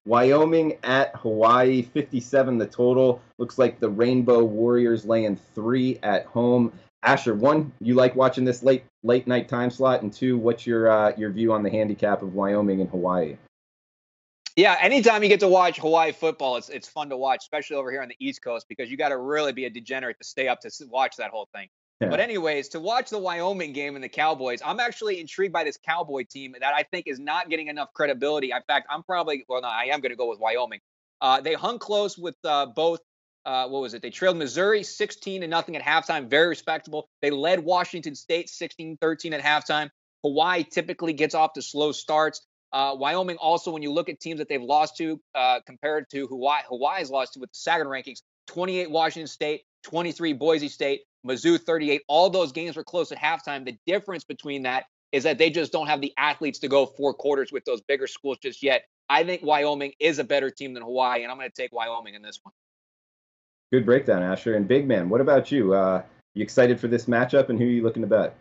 Wyoming at Hawaii, 57 the total. Looks like the Rainbow Warriors laying 3 at home. Asher, one, you like watching this late night time slot, and two, what's your view on the handicap of Wyoming and Hawaii? Yeah, anytime you get to watch Hawaii football, it's fun to watch, especially over here on the East Coast, because you got to really be a degenerate to stay up to watch that whole thing. Yeah. But anyways, to watch the Wyoming game and the Cowboys, I'm actually intrigued by this Cowboy team that I think is not getting enough credibility. In fact, I am going to go with Wyoming. They hung close with both. What was it? They trailed Missouri 16-0 at halftime, very respectable. They led Washington State 16-13 at halftime. Hawaii typically gets off to slow starts. Wyoming also, when you look at teams that they've lost to, compared to Hawaii's lost to with the Saturn rankings, 28 Washington State, 23 Boise State, Mizzou 38. All those games were close at halftime. The difference between that is that they just don't have the athletes to go 4 quarters with those bigger schools just yet. I think Wyoming is a better team than Hawaii, and I'm going to take Wyoming in this one. Good breakdown, Asher. And Big Man, what about you? You excited for this matchup, and who are you looking to bet?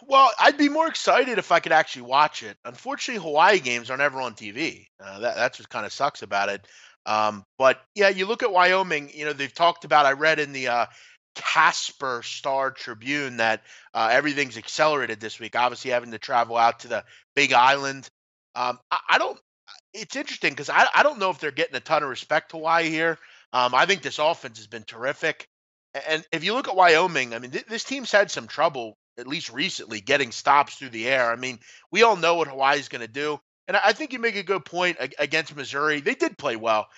Well, I'd be more excited if I could actually watch it. Unfortunately, Hawaii games are never on TV. That's what kind of sucks about it. But yeah, you look at Wyoming. They've talked about. I read in the Casper Star Tribune that everything's accelerated this week. Obviously, having to travel out to the Big Island. I don't. It's interesting because I don't know if they're getting a ton of respect to Hawaii here. I think this offense has been terrific. And if you look at Wyoming, I mean, this team's had some trouble, at least recently, getting stops through the air. I mean, we all know what Hawaii's going to do. And I think you make a good point against Missouri. They did play well.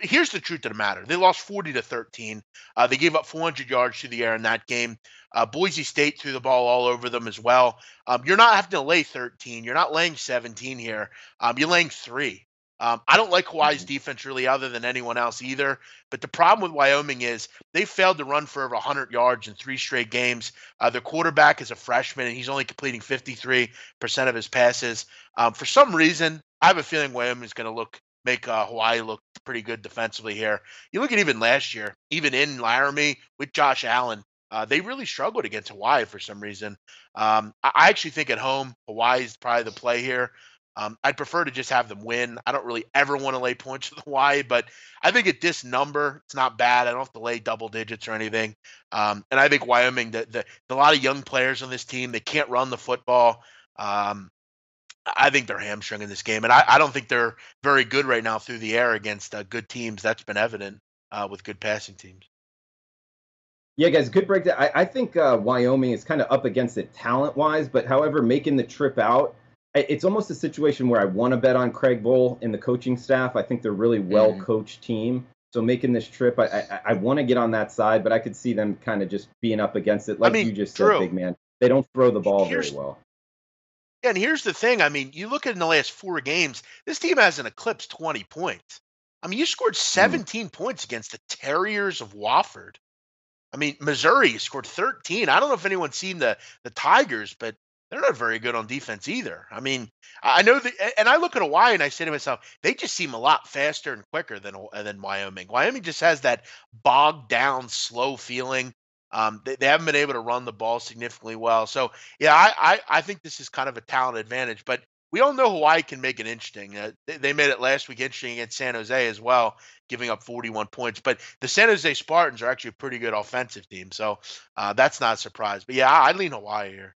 Here's the truth of the matter. They lost 40-13. They gave up 400 yards through the air in that game. Boise State threw the ball all over them as well. You're not having to lay 13. You're not laying 17 here. You're laying 3. I don't like Hawaii's defense really other than anyone else either. But the problem with Wyoming is they failed to run for over 100 yards in 3 straight games. Their quarterback is a freshman, and he's only completing 53% of his passes. For some reason, I have a feeling Wyoming is going to make Hawaii look pretty good defensively here. You look at even last year, even in Laramie with Josh Allen, they really struggled against Hawaii for some reason. I actually think at home, Hawaii is probably the play here. I'd prefer to just have them win. I don't really ever want to lay points with Hawaii, but I think at this number, it's not bad. I don't have to lay double digits or anything. And I think Wyoming, a lot of young players on this team, they can't run the football. I think they're hamstring in this game, and I don't think they're very good right now through the air against good teams. That's been evident with good passing teams. Yeah, guys, good breakdown. I think Wyoming is kind of up against it talent-wise, but however, making the trip out, it's almost a situation where I want to bet on Craig Bohl and the coaching staff. I think they're a really well-coached team. So making this trip, I want to get on that side, but I could see them kind of just being up against it. Like you just said, Big Man. They don't throw the ball very well. Yeah, and here's the thing. I mean, you look at in the last 4 games, this team hasn't eclipsed 20 points. I mean, you scored 17 points against the Terriers of Wofford. I mean, Missouri scored 13. I don't know if anyone's seen the Tigers, but they're not very good on defense either. I mean, I know that, and I look at Hawaii and I say to myself, they just seem a lot faster and quicker than Wyoming. Wyoming just has that bogged down, slow feeling. They haven't been able to run the ball significantly well. So, yeah, I think this is kind of a talent advantage. But we all know Hawaii can make it interesting. They made it last week interesting against San Jose as well, giving up 41 points. But the San Jose Spartans are actually a pretty good offensive team. So that's not a surprise. But, yeah, I lean Hawaii here.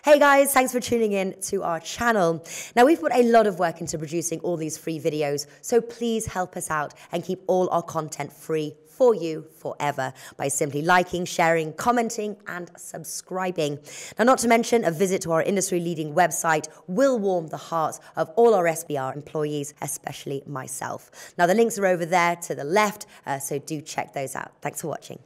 Hey guys, thanks for tuning in to our channel. Now we've put a lot of work into producing all these free videos, so please help us out and keep all our content free for you forever by simply liking, sharing, commenting, and subscribing. Now, not to mention, a visit to our industry-leading website will warm the hearts of all our SBR employees, especially myself. Now, the links are over there to the left, so do check those out. Thanks for watching.